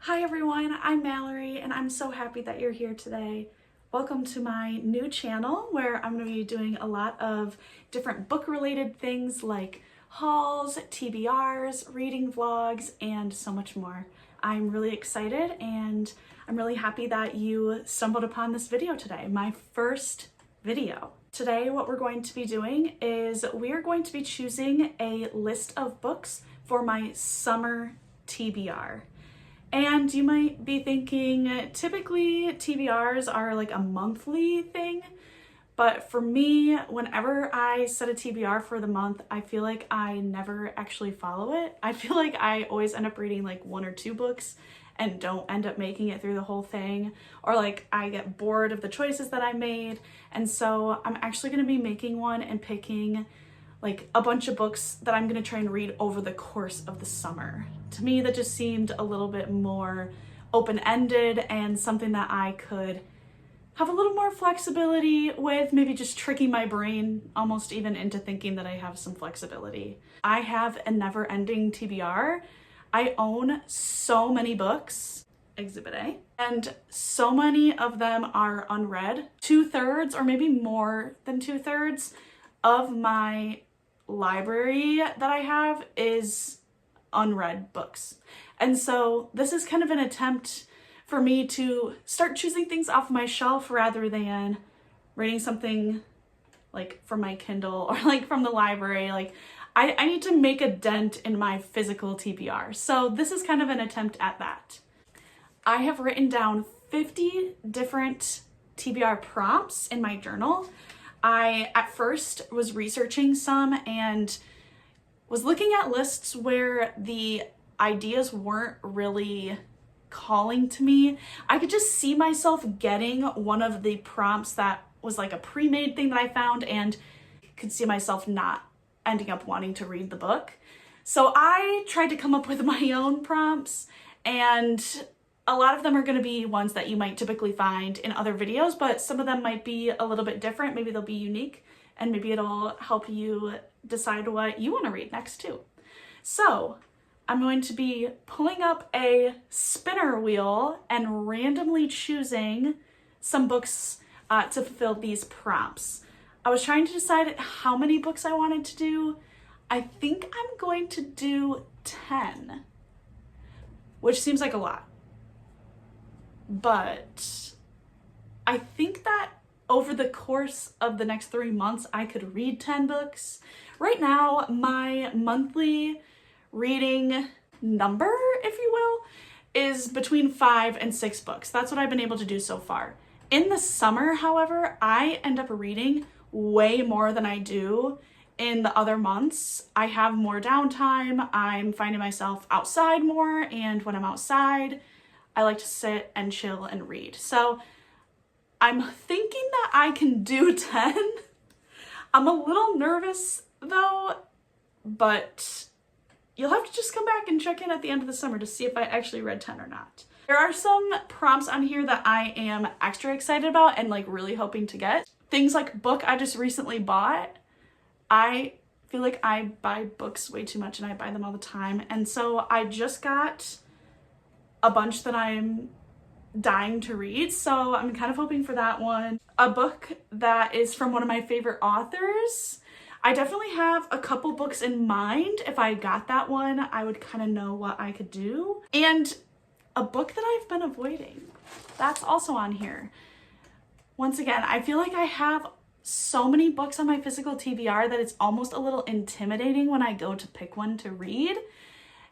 Hi everyone, I'm Mallory and I'm so happy that you're here today. Welcome to my new channel where I'm going to be doing a lot of different book related things like hauls, TBRs, reading vlogs, and so much more. I'm really excited and I'm really happy that you stumbled upon this video today, my first video. Today what we're going to be doing is we are going to be choosing a list of books for my summer TBR. And you might be thinking, typically TBRs are like a monthly thing, but for me, whenever I set a TBR for the month, I feel like I never actually follow it. I feel like I always end up reading like one or two books and don't end up making it through the whole thing, or like I get bored of the choices that I made. And so I'm actually going to be making one and picking like a bunch of books that I'm going to try and read over the course of the summer. To me, that just seemed a little bit more open-ended and something that I could have a little more flexibility with, maybe just tricking my brain almost even into thinking that I have some flexibility. I have a never-ending TBR. I own so many books, Exhibit A, and so many of them are unread. 2/3 or maybe more than 2/3 of my library that I have is unread books. And so this is kind of an attempt for me to start choosing things off my shelf rather than reading something like from my Kindle or like from the library. Like I need to make a dent in my physical TBR. So this is kind of an attempt at that. I have written down 50 different TBR prompts in my journal. I at first was researching some and was looking at lists where the ideas weren't really calling to me. I could just see myself getting one of the prompts that was like a pre-made thing that I found and could see myself not ending up wanting to read the book. So I tried to come up with my own prompts, and a lot of them are going to be ones that you might typically find in other videos, but some of them might be a little bit different. Maybe they'll be unique and maybe it'll help you decide what you want to read next too. So I'm going to be pulling up a spinner wheel and randomly choosing some books to fulfill these prompts. I was trying to decide how many books I wanted to do. I think I'm going to do 10, which seems like a lot. But I think that over the course of the next 3 months, I could read 10 books. Right now, my monthly reading number, if you will, is between 5 and 6 books. That's what I've been able to do so far. In the summer, however, I end up reading way more than I do in the other months. I have more downtime. I'm finding myself outside more, and when I'm outside, I like to sit and chill and read. So I'm thinking that I can do 10. I'm a little nervous though, but you'll have to just come back and check in at the end of the summer to see if I actually read 10 or not. There are some prompts on here that I am extra excited about and like really hoping to get. Things like book I just recently bought. I feel like I buy books way too much and I buy them all the time. And so I just got a bunch that I'm dying to read, so I'm kind of hoping for that one. A book that is from one of my favorite authors. I definitely have a couple books in mind. If I got that one, I would kind of know what I could do. And a book that I've been avoiding, that's also on here. Once again, I feel like I have so many books on my physical TBR that it's almost a little intimidating when I go to pick one to read.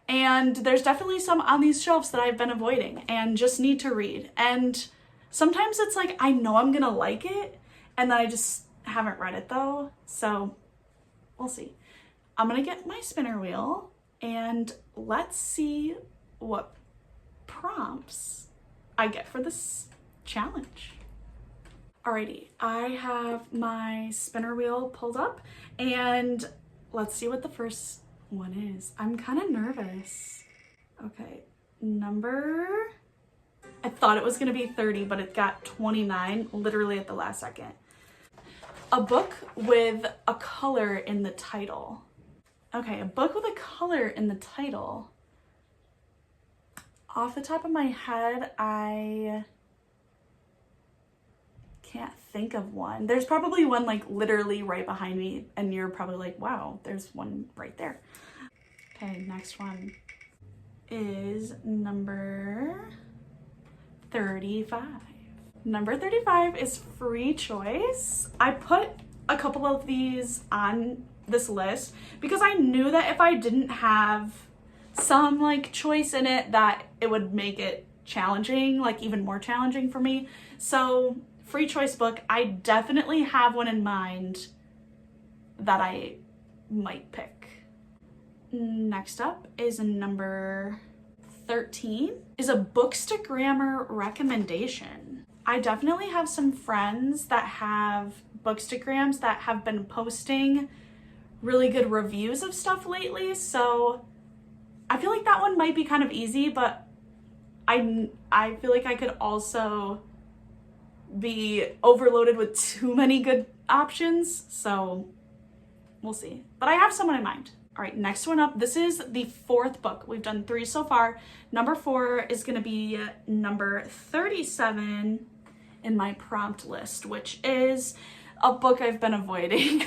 And there's definitely some on these shelves that I've been avoiding and just need to read. And sometimes it's like, I know I'm gonna like it, and then I just haven't read it though. So we'll see. I'm gonna get my spinner wheel and let's see what prompts I get for this challenge. Alrighty, I have my spinner wheel pulled up and let's see what the first one is. I'm kind of nervous. Okay, number, I thought it was gonna be 30, but it got 29 literally at the last second. A book with a color in the title. Okay, a book with a color in the title. Off the top of my head, I can't think of one. There's probably one like literally right behind me and you're probably like, wow, there's one right there. Okay, next one is number 35. Number 35 is Free Choice. I put a couple of these on this list because I knew that if I didn't have some like choice in it that it would make it challenging, like even more challenging for me. So Free Choice book, I definitely have one in mind that I might pick. Next up is number 13 is a Bookstagrammar recommendation. I definitely have some friends that have Bookstagrams that have been posting really good reviews of stuff lately, so I feel like that one might be kind of easy, but I feel like I could also be overloaded with too many good options, so we'll see. But I have someone in mind. All right, next one up. This is the 4th book. We've done 3 so far. Number 4 is gonna be number 37 in my prompt list, which is a book I've been avoiding.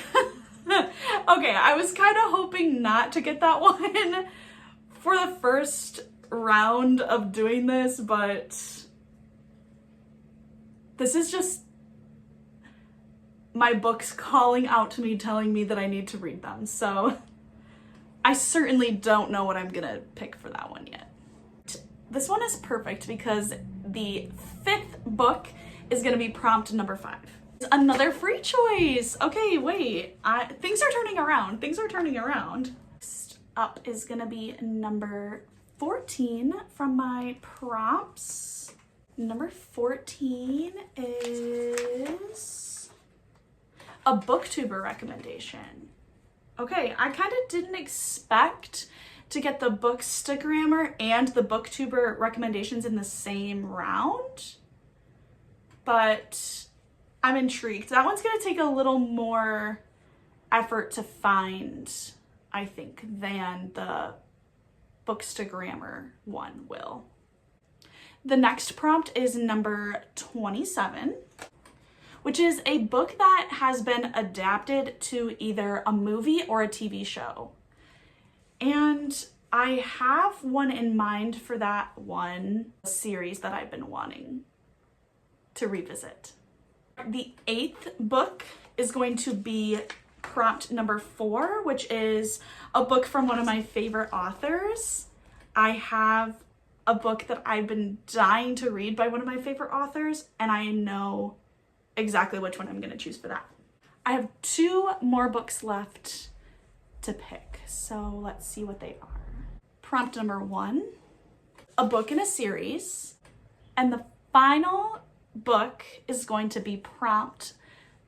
Okay, I was kind of hoping not to get that one for the first round of doing this, but this is just my books calling out to me, telling me that I need to read them. So I certainly don't know what I'm gonna pick for that one yet. This one is perfect because the 5th book is gonna be prompt number 5. Another Free Choice. Okay, wait, things are turning around. Things are turning around. Next up is gonna be number 14 from my prompts. Number 14 is a booktuber recommendation. Okay, I kind of didn't expect to get the Bookstagrammar and the booktuber recommendations in the same round, but I'm intrigued. That one's gonna take a little more effort to find, I think, than the Bookstagrammar one will. The next prompt is number 27, which is a book that has been adapted to either a movie or a TV show. And I have one in mind for that one series that I've been wanting to revisit. The 8th book is going to be prompt number 4, which is a book from one of my favorite authors. I have a book that I've been dying to read by one of my favorite authors, and I know exactly which one I'm going to choose for that. I have 2 more books left to pick, so let's see what they are. Prompt number 1, a book in a series, and the final book is going to be prompt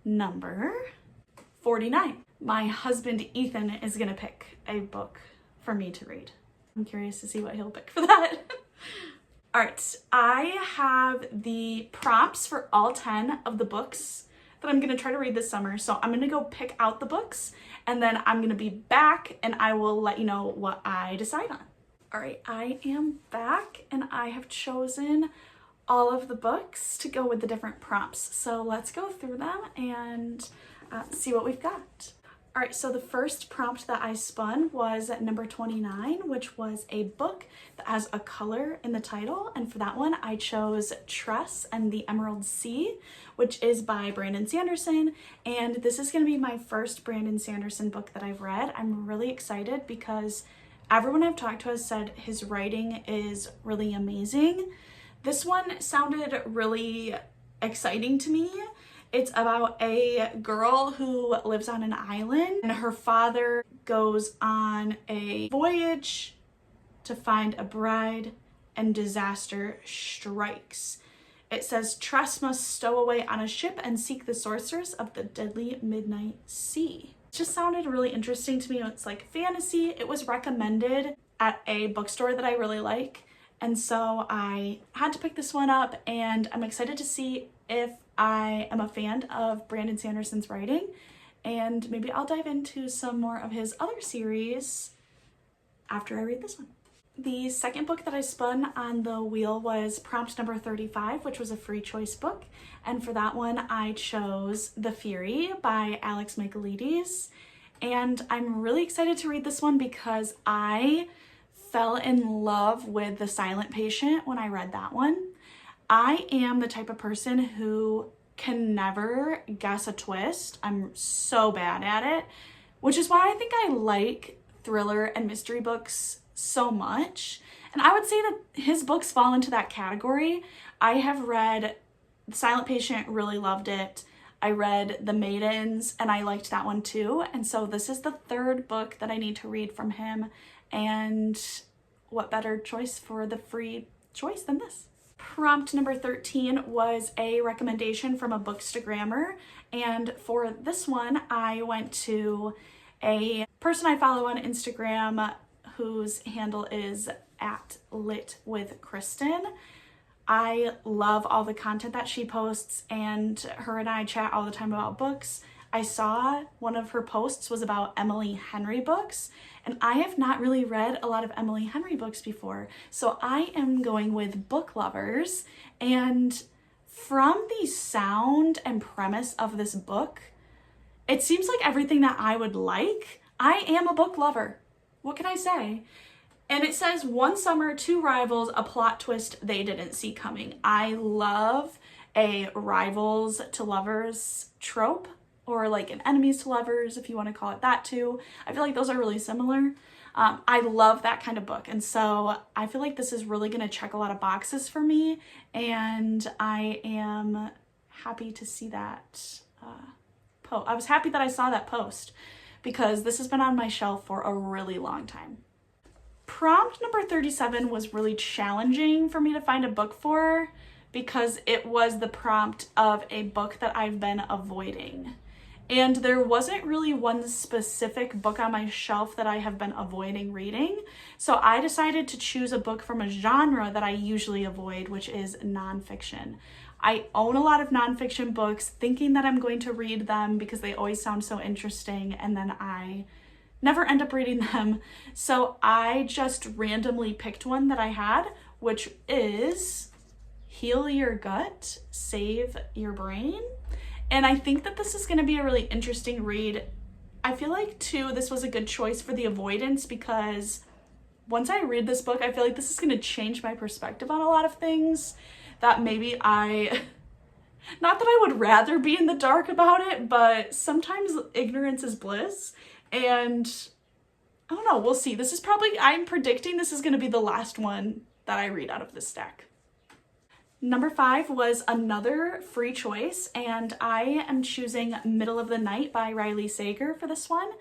number 49. My husband Ethan is going to pick a book for me to read. I'm curious to see what he'll pick for that. All right, I have the prompts for all 10 of the books that I'm gonna try to read this summer. So I'm gonna go pick out the books and then I'm gonna be back and I will let you know what I decide on. All right, I am back and I have chosen all of the books to go with the different prompts. So let's go through them and see what we've got. All right, so the first prompt that I spun was at number 29, which was a book that has a color in the title. And for that one, I chose Tress and the Emerald Sea, which is by Brandon Sanderson. And this is gonna be my first Brandon Sanderson book that I've read. I'm really excited because everyone I've talked to has said his writing is really amazing. This one sounded really exciting to me. It's about a girl who lives on an island and her father goes on a voyage to find a bride and disaster strikes. It says Tress must stow away on a ship and seek the sorceress of the deadly midnight sea. It just sounded really interesting to me. It's like fantasy. It was recommended at a bookstore that I really like. And so I had to pick this one up and I'm excited to see if I am a fan of Brandon Sanderson's writing, and maybe I'll dive into some more of his other series after I read this one. The second book that I spun on the wheel was prompt number 35, which was a free choice book. And for that one, I chose The Fury by Alex Michaelides. And I'm really excited to read this one because I fell in love with The Silent Patient when I read that one. I am the type of person who can never guess a twist. I'm so bad at it, which is why I think I like thriller and mystery books so much. And I would say that his books fall into that category. I have read The Silent Patient, really loved it. I read The Maidens and I liked that one too. And so this is the third book that I need to read from him. And what better choice for the free choice than this? Prompt number 13 was a recommendation from a Bookstagrammer. And for this one, I went to a person I follow on Instagram whose handle is @LitWithKristen. I love all the content that she posts, and her and I chat all the time about books. I saw one of her posts was about Emily Henry books, and I have not really read a lot of Emily Henry books before. So I am going with Book Lovers, and from the sound and premise of this book, it seems like everything that I would like. I am a book lover. What can I say? And it says, one summer, two rivals, a plot twist they didn't see coming. I love a rivals to lovers trope, or like an enemies to lovers, if you want to call it that too. I feel like those are really similar. I love that kind of book. And so I feel like this is really going to check a lot of boxes for me. And I am happy to see that post. I was happy that I saw that post because this has been on my shelf for a really long time. Prompt number 37 was really challenging for me to find a book for because it was the prompt of a book that I've been avoiding. And there wasn't really one specific book on my shelf that I have been avoiding reading. So I decided to choose a book from a genre that I usually avoid, which is nonfiction. I own a lot of nonfiction books thinking that I'm going to read them because they always sound so interesting, and then I never end up reading them. So I just randomly picked one that I had, which is Heal Your Gut, Save Your Brain. And I think that this is going to be a really interesting read. I feel like too, this was a good choice for the avoidance because once I read this book, I feel like this is going to change my perspective on a lot of things that maybe not that I would rather be in the dark about it, but sometimes ignorance is bliss. And I don't know, we'll see. This is I'm predicting this is going to be the last one that I read out of this stack. Number 5 was another free choice, and I am choosing Middle of the Night by Riley Sager for this one.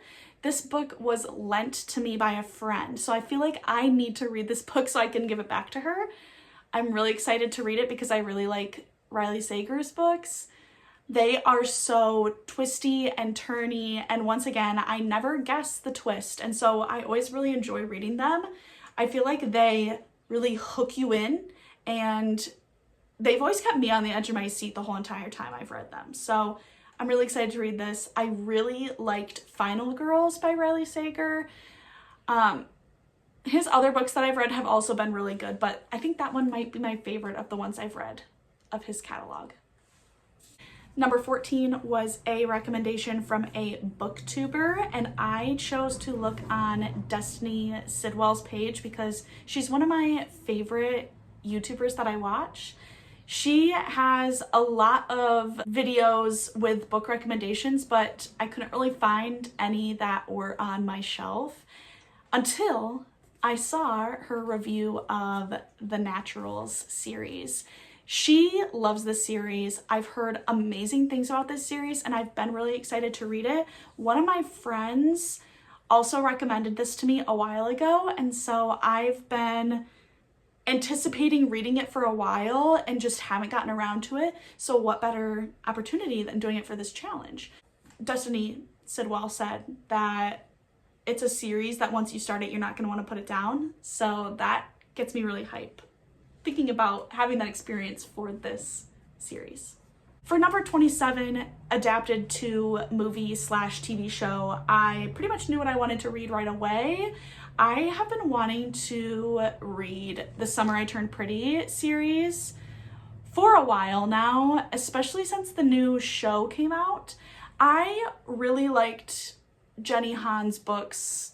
This book was lent to me by a friend, so I feel like I need to read this book so I can give it back to her. I'm really excited to read it because I really like Riley Sager's books. They are so twisty and turny, and once again, I never guess the twist, and so I always really enjoy reading them. I feel like they really hook you in, and they've always kept me on the edge of my seat the whole entire time I've read them. So I'm really excited to read this. I really liked Final Girls by Riley Sager. His other books that I've read have also been really good, but I think that one might be my favorite of the ones I've read of his catalog. Number 14 was a recommendation from a booktuber, and I chose to look on Destiny Sidwell's page because she's one of my favorite YouTubers that I watch. She has a lot of videos with book recommendations, but I couldn't really find any that were on my shelf until I saw her review of the Naturals series. She loves this series. I've heard amazing things about this series and I've been really excited to read it. One of my friends also recommended this to me a while ago, and so I've been anticipating reading it for a while and just haven't gotten around to it. So what better opportunity than doing it for this challenge? Destiny Sidwell said that it's a series that once you start it, you're not going to want to put it down. So that gets me really hype thinking about having that experience for this series. For number 27, adapted to movie/TV show, I pretty much knew what I wanted to read right away. I have been wanting to read the Summer I Turned Pretty series for a while now, especially since the new show came out. I really liked Jenny Han's books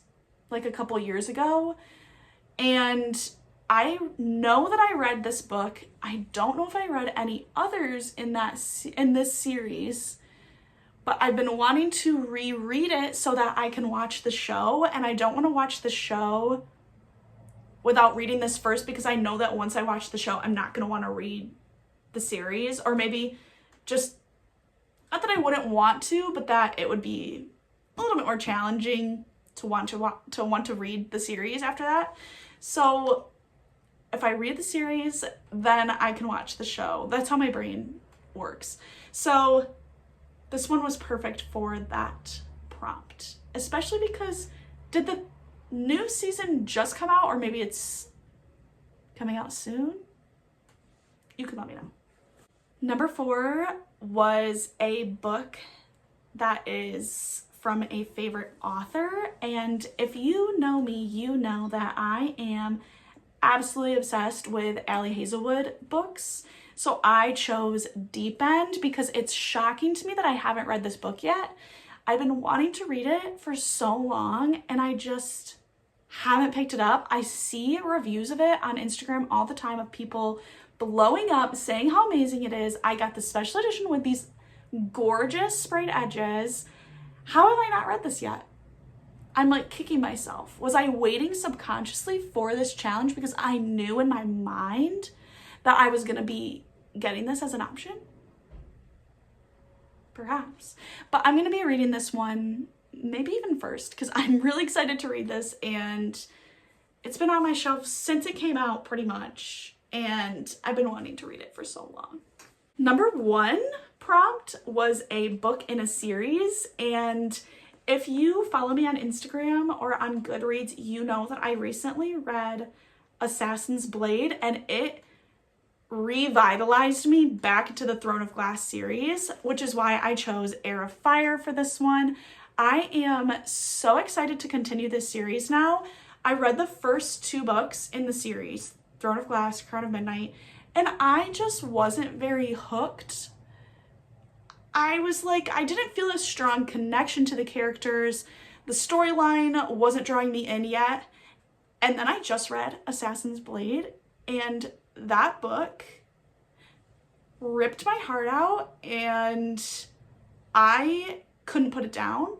like a couple years ago, and I know that I read this book. I don't know if I read any others in this series, but I've been wanting to reread it so that I can watch the show, and I don't want to watch the show without reading this first, because I know that once I watch the show, I'm not going to want to read the series, or maybe just, not that I wouldn't want to, but that it would be a little bit more challenging to want to read the series after that. So if I read the series, then I can watch the show. That's how my brain works. So this one was perfect for that prompt, especially because, did the new season just come out, or maybe it's coming out soon? You can let me know. Number 4 was a book that is from a favorite author, and if you know me, you know that I am absolutely obsessed with Allie Hazelwood books. So I chose Deep End because it's shocking to me that I haven't read this book yet. I've been wanting to read it for so long, and I just haven't picked it up. I see reviews of it on Instagram all the time of people blowing up, saying how amazing it is. I got the special edition with these gorgeous sprayed edges. How have I not read this yet? I'm like kicking myself. Was I waiting subconsciously for this challenge because I knew in my mind that I was going to be getting this as an option? Perhaps. But I'm going to be reading this one maybe even first, because I'm really excited to read this, and it's been on my shelf since it came out pretty much, and I've been wanting to read it for so long. Number 1 prompt was a book in a series, and if you follow me on Instagram or on Goodreads, you know that I recently read Assassin's Blade, and it revitalized me back into the Throne of Glass series, which is why I chose Heir of Fire for this one. I am so excited to continue this series now. I read the first 2 books in the series, Throne of Glass, Crown of Midnight, and I just wasn't very hooked. I was like, I didn't feel a strong connection to the characters. The storyline wasn't drawing me in yet. And then I just read Assassin's Blade, and that book ripped my heart out, and I couldn't put it down.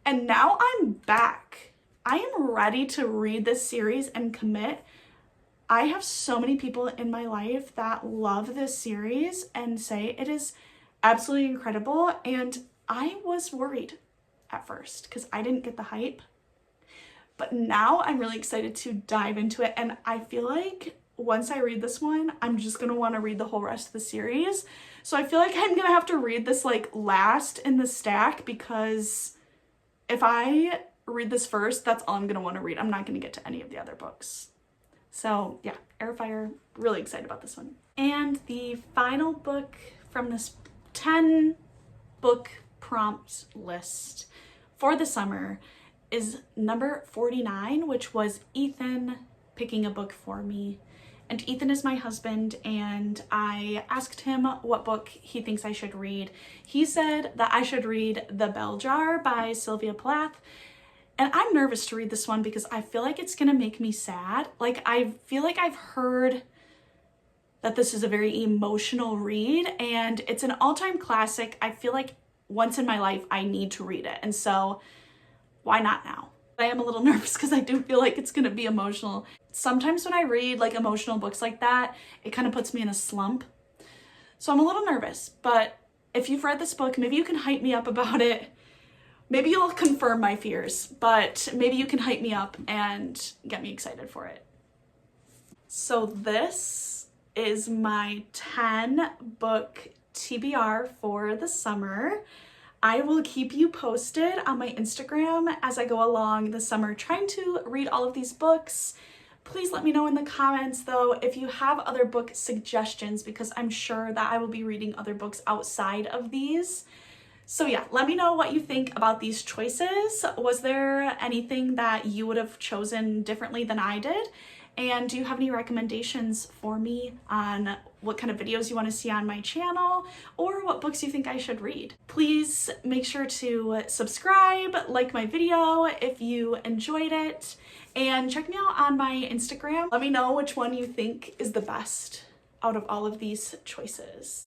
And now I'm back. I am ready to read this series and commit. I have so many people in my life that love this series and say it is absolutely incredible, and I was worried at first because I didn't get the hype, but now I'm really excited to dive into it, and I feel like once I read this one, I'm just gonna want to read the whole rest of the series. So I feel like I'm gonna have to read this like last in the stack, because if I read this first, that's all I'm gonna want to read. I'm not gonna get to any of the other books. So yeah, Heir of Fire, really excited about this one. And the final book from this 10 book prompt list for the summer is number 49, which was Ethan picking a book for me. And Ethan is my husband, and I asked him what book he thinks I should read. He said that I should read The Bell Jar by Sylvia Plath. And I'm nervous to read this one because I feel like it's gonna make me sad. Like, I feel like I've heard that this is a very emotional read, and it's an all-time classic. I feel like once in my life I need to read it, and so why not now? I am a little nervous because I do feel like it's gonna be emotional. Sometimes when I read like emotional books like that, it kind of puts me in a slump. So I'm a little nervous, but if you've read this book, maybe you can hype me up about it. Maybe you'll confirm my fears, but maybe you can hype me up and get me excited for it. So this is my 10 book TBR for the summer. I will keep you posted on my Instagram as I go along the summer trying to read all of these books. Please let me know in the comments though if you have other book suggestions, because I'm sure that I will be reading other books outside of these. So yeah, let me know what you think about these choices. Was there anything that you would have chosen differently than I did? And do you have any recommendations for me on what kind of videos you want to see on my channel or what books you think I should read? Please make sure to subscribe, like my video if you enjoyed it, and check me out on my Instagram. Let me know which one you think is the best out of all of these choices.